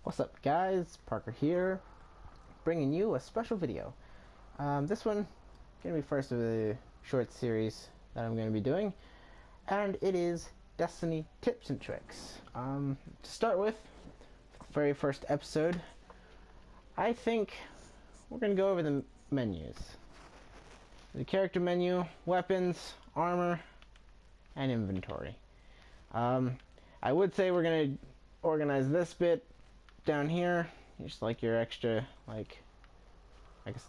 What's up guys, Parker here, bringing you a special video. This one going to be first of a short series that I'm going to be doing, and it is Destiny tips and tricks. To start with, the very first episode, I think we're going to go over the menus. The character menu, weapons, armor, and inventory. I would say we're going to organize this bit down here, just like your extra, I guess,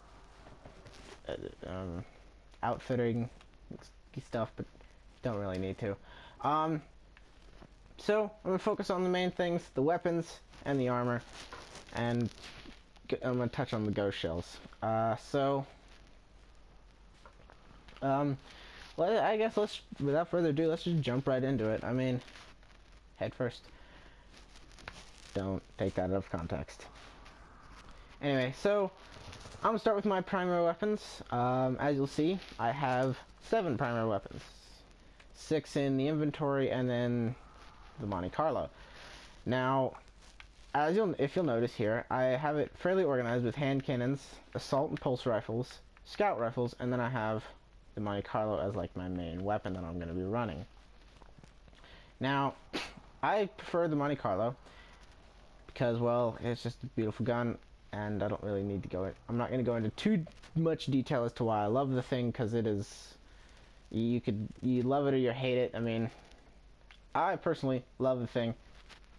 outfitting stuff, but don't really need to. So I'm gonna focus on the main things: the weapons and the armor, and I'm gonna touch on the ghost shells. Well, I guess without further ado, let's just jump right into it. I mean, head first. Don't take that out of context. Anyway, so I'm gonna start with my primary weapons. As you'll see, I have 7 primary weapons, 6 in the inventory, and then the Monte Carlo. Now, if you'll notice here, I have it fairly organized with hand cannons, assault and pulse rifles, scout rifles, and then I have the Monte Carlo as like my main weapon that I'm going to be running. Now, I prefer the Monte Carlo because, well, it's just a beautiful gun, and I don't really need to I'm not going to go into too much detail as to why I love the thing, because it is, you love it or you hate it. I mean, I personally love the thing.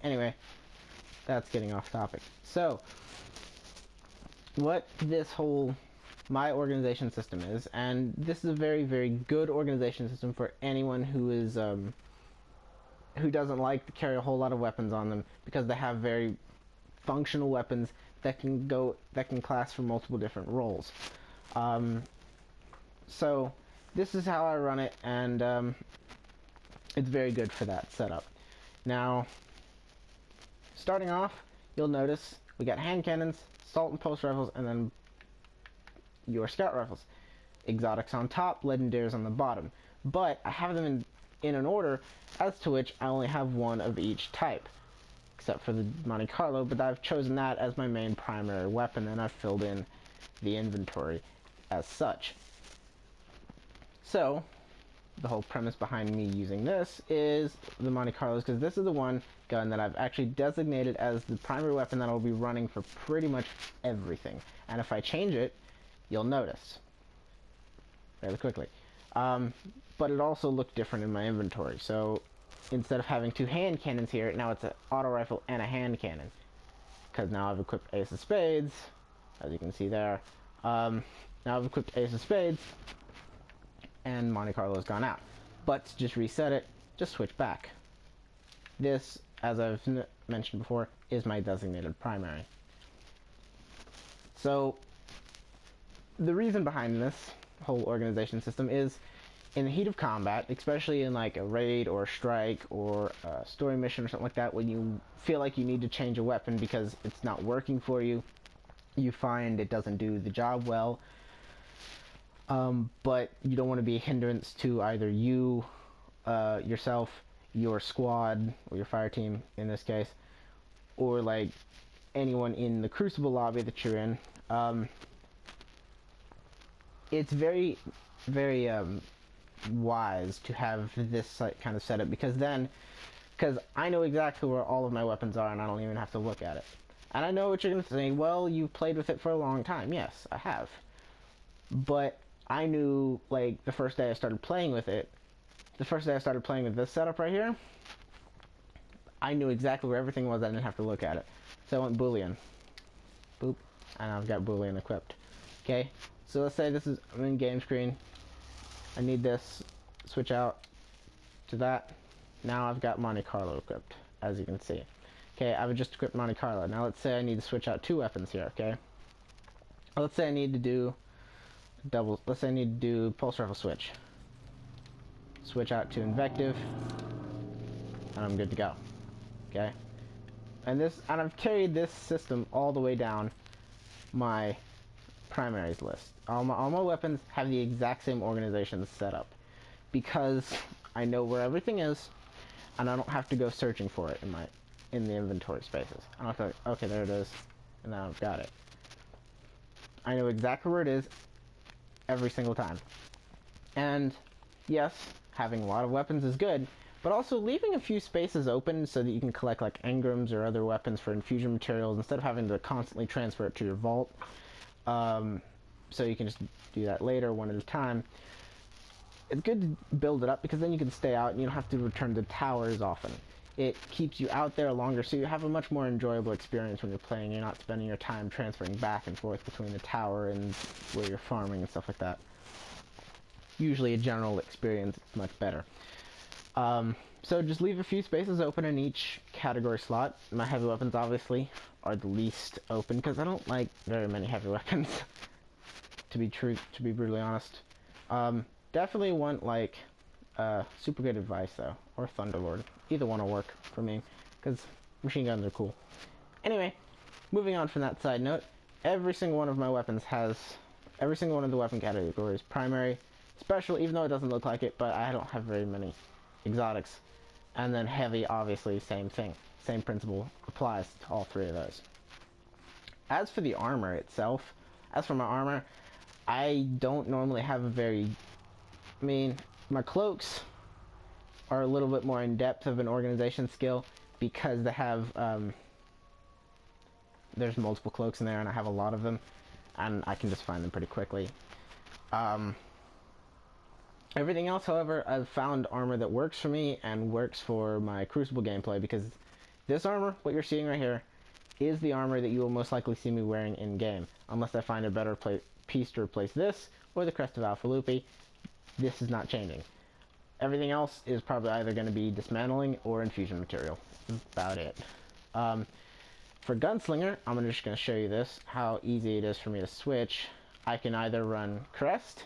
Anyway, that's getting off topic. So, what my organization system is, and this is a very, very good organization system for anyone who is, who doesn't like to carry a whole lot of weapons on them, because they have very functional weapons that can class for multiple different roles. So this is how I run it, and it's very good for that setup. Now, starting off, you'll notice we got hand cannons, assault and pulse rifles, and then your scout rifles. Exotics on top, legendaries on the bottom. But I have them in an order as to which I only have one of each type, except for the Monte Carlo, but I've chosen that as my main primary weapon, and I've filled in the inventory as such. So, the whole premise behind me using this is the Monte Carlos, because this is the one gun that I've actually designated as the primary weapon that I'll be running for pretty much everything. And if I change it, you'll notice fairly quickly. But it also looked different in my inventory. So instead of having 2 hand cannons here, now it's an auto rifle and a hand cannon, because now I've equipped Ace of Spades, as you can see there. Now I've equipped Ace of Spades, and Monte Carlo has gone out. But to just reset it, just switch back. This, as I've mentioned before, is my designated primary. So the reason behind this whole organization system is, in the heat of combat, especially in like a raid or a strike or a story mission or something like that, when you feel like you need to change a weapon because it's not working for you, you find it doesn't do the job well, but you don't want to be a hindrance to either you, yourself, your squad, or your fire team in this case, or like anyone in the Crucible lobby that you're in. It's very, very wise to have this kind of setup, because I know exactly where all of my weapons are, and I don't even have to look at it. And I know what you're going to say, well, you've played with it for a long time. Yes, I have. But I knew, like, the first day I started playing with it, the first day I started playing with this setup right here, I knew exactly where everything was. I didn't have to look at it. So I went Boolean. Boop. And I've got Boolean equipped. Okay? So let's say I'm in game screen. I need this, switch out to that. Now I've got Monte Carlo equipped, as you can see. Okay, I've just equipped Monte Carlo. Now let's say I need to switch out 2 weapons here, okay? Let's say I need to do let's say I need to do pulse rifle switch. Switch out to invective, and I'm good to go. Okay? And I've carried this system all the way down my primaries list. All my weapons have the exact same organization set up, because I know where everything is, and I don't have to go searching for it in the inventory spaces. I don't have to, okay, there it is. And now I've got it. I know exactly where it is every single time. And yes, having a lot of weapons is good, but also leaving a few spaces open so that you can collect like engrams or other weapons for infusion materials instead of having to constantly transfer it to your vault. So you can just do that later, one at a time. It's good to build it up because then you can stay out and you don't have to return to towers often. It keeps you out there longer, so you have a much more enjoyable experience when you're playing. You're not spending your time transferring back and forth between the tower and where you're farming and stuff like that. Usually a general experience is much better. So just leave a few spaces open in each category slot. My heavy weapons obviously are the least open because I don't like very many heavy weapons. to be brutally honest. Definitely want like super good advice though, or Thunderlord. Either one will work for me because machine guns are cool. Anyway, moving on from that side note, every single one of my weapons has every single one of the weapon categories: primary, special, even though it doesn't look like it, but I don't have very many exotics. And then heavy, obviously, same thing. Same principle applies to all three of those. As for the armor itself, as for my armor, I don't normally have a very... I mean, my cloaks are a little bit more in depth of an organization skill because they have... there's multiple cloaks in there and I have a lot of them, and I can just find them pretty quickly. Everything else, however, I've found armor that works for me and works for my Crucible gameplay, because this armor, what you're seeing right here, is the armor that you will most likely see me wearing in-game, unless I find a better piece to replace this, or the Crest of Alpha Lupi. This is not changing. Everything else is probably either going to be dismantling or infusion material. That's about it. For Gunslinger, I'm just going to show you this, how easy it is for me to switch. I can either run Crest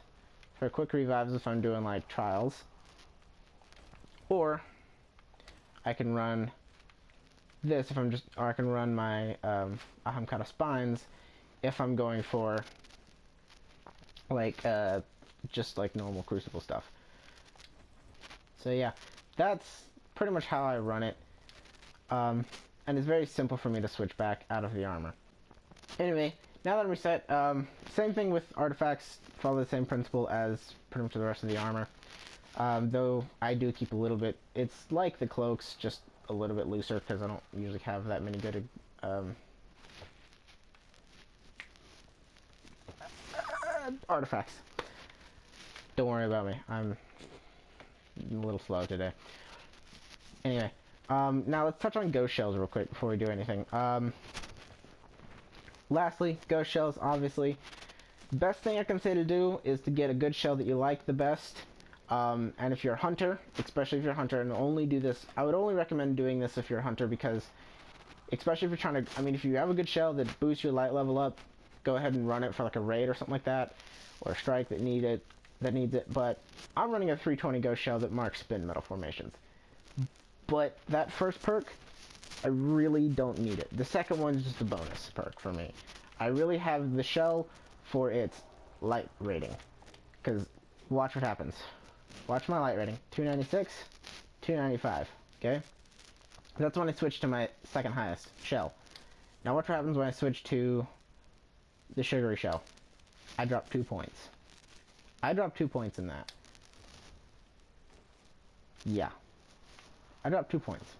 for quick revives if I'm doing like trials, or I can run this if I'm just, or I can run my Ahamkara Spines if I'm going for like just like normal Crucible stuff. So yeah, that's pretty much how I run it, and it's very simple for me to switch back out of the armor. Anyway, now that I'm reset, same thing with artifacts, follow the same principle as pretty much the rest of the armor. Though I do keep a little bit, it's like the cloaks, just a little bit looser because I don't usually have that many good artifacts. Don't worry about me, I'm a little slow today. Anyway, now let's touch on ghost shells real quick before we do anything. Lastly, ghost shells, obviously. Best thing I can say to do is to get a good shell that you like the best. And if you're a hunter, especially if you're a hunter, and only do this, I would only recommend doing this if you're a hunter, because especially if you're trying to, I mean, if you have a good shell that boosts your light level up, go ahead and run it for like a raid or something like that, or a strike that needs it. But I'm running a 320 ghost shell that marks spin metal formations. But that first perk, I really don't need it. The second one is just a bonus perk for me. I really have the shell for its light rating, because watch what happens. Watch my light rating. 296, 295, okay? That's when I switch to my second highest shell. Now watch what happens when I switch to the sugary shell. I drop 2 points. I dropped 2 points in that. Yeah. I dropped 2 points.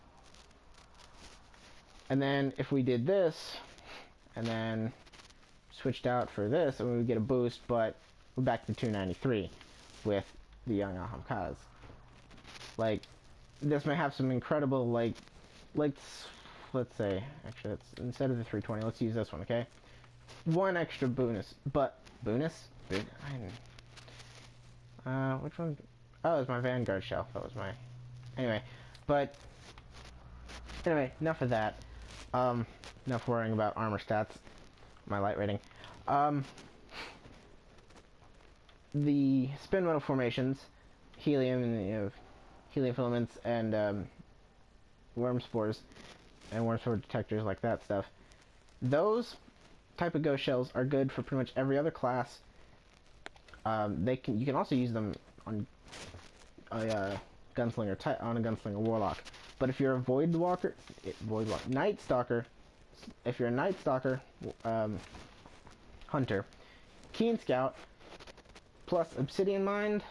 And then if we did this, and then switched out for this, and we would get a boost, but we're back to 293 with the young Ahamkas. Like, this may have some incredible, like, let's say, actually, instead of the 320, let's use this one, okay? One extra bonus, but, bonus? Which one? Oh, it was my Vanguard shell. That was my, anyway, enough of that. Enough worrying about armor stats, my light rating. The spin metal formations, helium and helium filaments, and worm spores, and worm spore detectors, like that stuff. Those type of ghost shells are good for pretty much every other class. You can also use them on a gunslinger warlock. But if you're a Night Stalker, if you're a Night Stalker hunter, Keen Scout plus Obsidian Mind,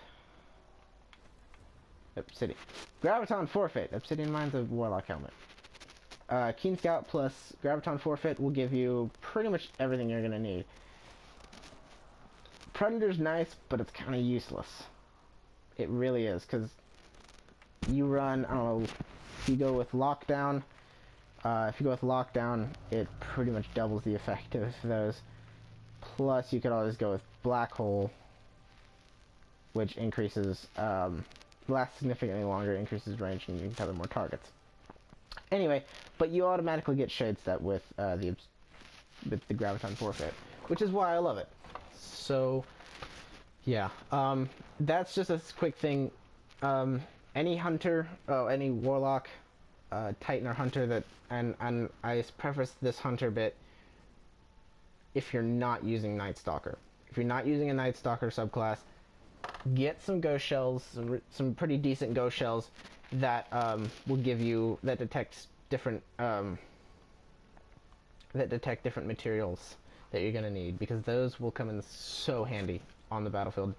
Graviton Forfeit. Obsidian Mind's a Warlock helmet. Keen Scout plus Graviton Forfeit will give you pretty much everything you're gonna need. Predator's nice, but it's kind of useless. It really is, because you run, I don't know, if you go with Lockdown, it pretty much doubles the effect of those. Plus, you could always go with Black Hole, which increases, lasts significantly longer, increases range, and you can cover more targets. Anyway, but you automatically get Shade Step with the Graviton Forfeit, which is why I love it. So, yeah, that's just a quick thing. Any hunter, any Warlock, Titan or Hunter that, and I preface this Hunter bit, if you're not using Night Stalker. If you're not using a Night Stalker subclass, get some ghost shells, some pretty decent ghost shells that will give you, that detect different materials that you're gonna need, because those will come in so handy on the battlefield.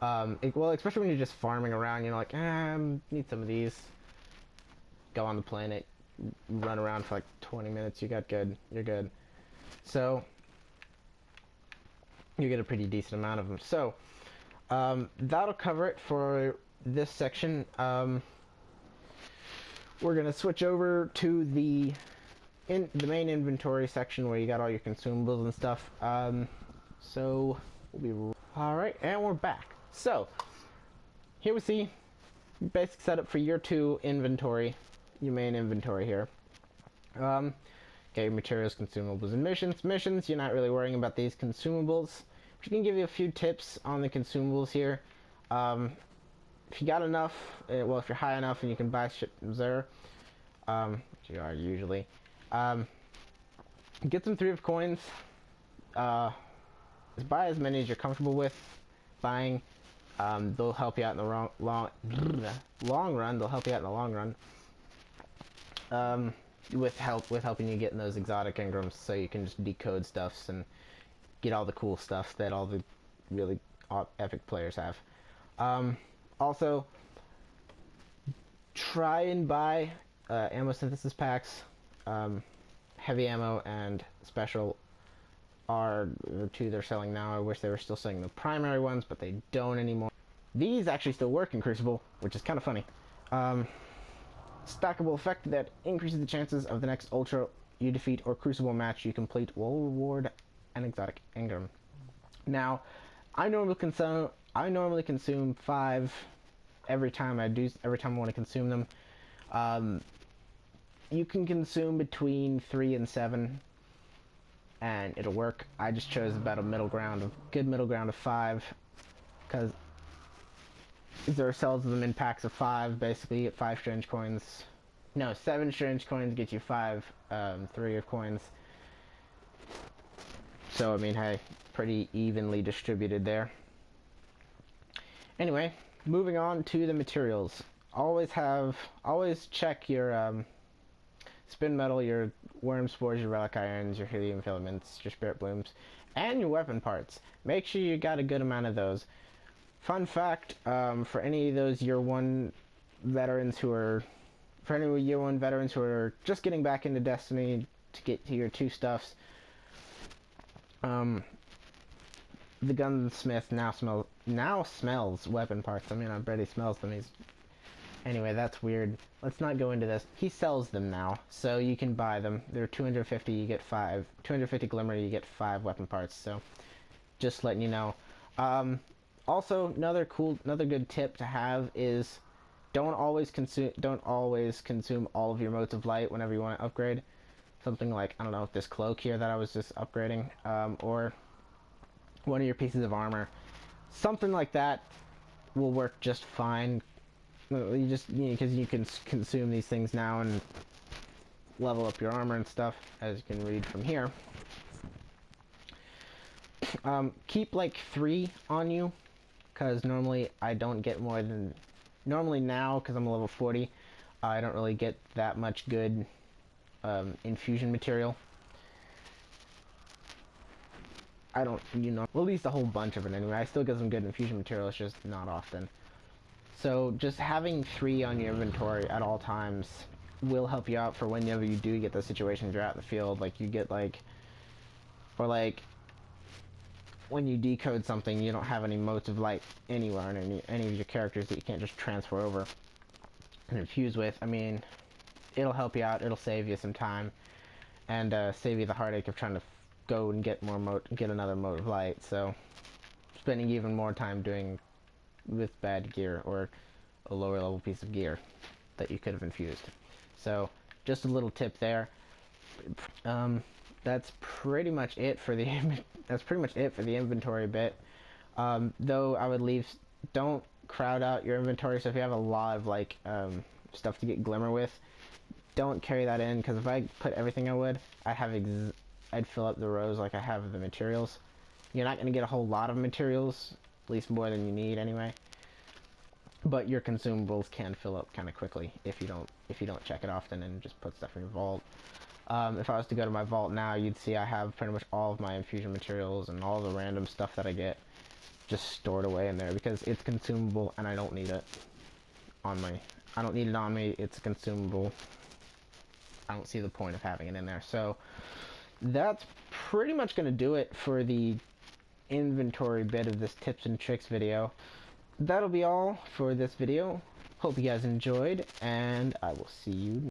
Well, especially when you're just farming around, you're like, need some of these. Go on the planet, run around for like 20 minutes, you're good. So, you get a pretty decent amount of them. So, that'll cover it for this section. We're gonna switch over to the main inventory section where you got all your consumables and stuff. So we'll be alright, and we're back. So here we see basic setup for your 2 inventory, your main inventory here. Okay, materials, consumables, and missions. Missions, you're not really worrying about these consumables. But you can give you a few tips on the consumables here. If you got enough, well, if you're high enough and you can buy shit from there, which you are usually, get some 3 of coins. Buy as many as you're comfortable with buying. They'll help you out in the long run. They'll help you out in the long run. With helping you get in those exotic engrams, so you can just decode stuffs and get all the cool stuff that all the really epic players have. Also, try and buy ammo synthesis packs. Heavy ammo and special are the 2 they're selling now. I wish they were still selling the primary ones, but they don't anymore. These actually still work in Crucible, which is kind of funny. Stackable effect that increases the chances of the next Ultra you defeat or Crucible match you complete will reward an exotic engram. Now, I normally consume 5 every time I want to consume them. You can consume between 3 and 7, and it'll work. I just chose about a good middle ground of 5, because there sells them in packs of 5. Basically, you get 5 strange coins. No, 7 strange coins get you 5 3 of coins. So I mean, hey, pretty evenly distributed there. Anyway, moving on to the materials. Always check your spin metal, your worm spores, your relic irons, your helium filaments, your spirit blooms, and your weapon parts. Make sure you got a good amount of those. Fun fact, for any of those year 1 veterans who are just getting back into Destiny to get to your 2 stuffs, the gunsmith now smells weapon parts. I mean, I bet he smells them. Anyway, that's weird. Let's not go into this. He sells them now, so you can buy them. They're 250, you get 5. 250 glimmer, you get 5 weapon parts, so just letting you know. Also, another good tip to have is don't always consume all of your motes of light whenever you want to upgrade. Something like, I don't know, this cloak here that I was just upgrading, or one of your pieces of armor. Something like that will work just fine. Because you can consume these things now and level up your armor and stuff, as you can read from here. Keep like 3 on you, because normally I don't get more than... Normally now, because I'm a level 40, I don't really get that much good infusion material. I don't, well, at least a whole bunch of it anyway. I still get some good infusion material, it's just not often. So just having 3 on your inventory at all times will help you out for whenever you do get those situations you're out in the field. Like you get or when you decode something, you don't have any motes of light anywhere on any of your characters that you can't just transfer over and infuse with. I mean, it'll help you out, it'll save you some time, and save you the heartache of trying to go and get another mote of light. So spending even more time doing with bad gear or a lower level piece of gear that you could have infused. So just a little tip there. That's pretty much it for the inventory bit. Though I would don't crowd out your inventory. So if you have a lot of stuff to get glimmer with, don't carry that in, because if I put everything I would, I'd fill up the rows like I have the materials. You're not going to get a whole lot of materials, at least more than you need anyway. But your consumables can fill up kind of quickly if you don't check it often and just put stuff in your vault. If I was to go to my vault now, you'd see I have pretty much all of my infusion materials and all the random stuff that I get just stored away in there because it's consumable and I don't need it on me. It's consumable. I don't see the point of having it in there. So that's pretty much going to do it for the inventory bit of this tips and tricks video. That'll be all for this video. Hope you guys enjoyed, and I will see you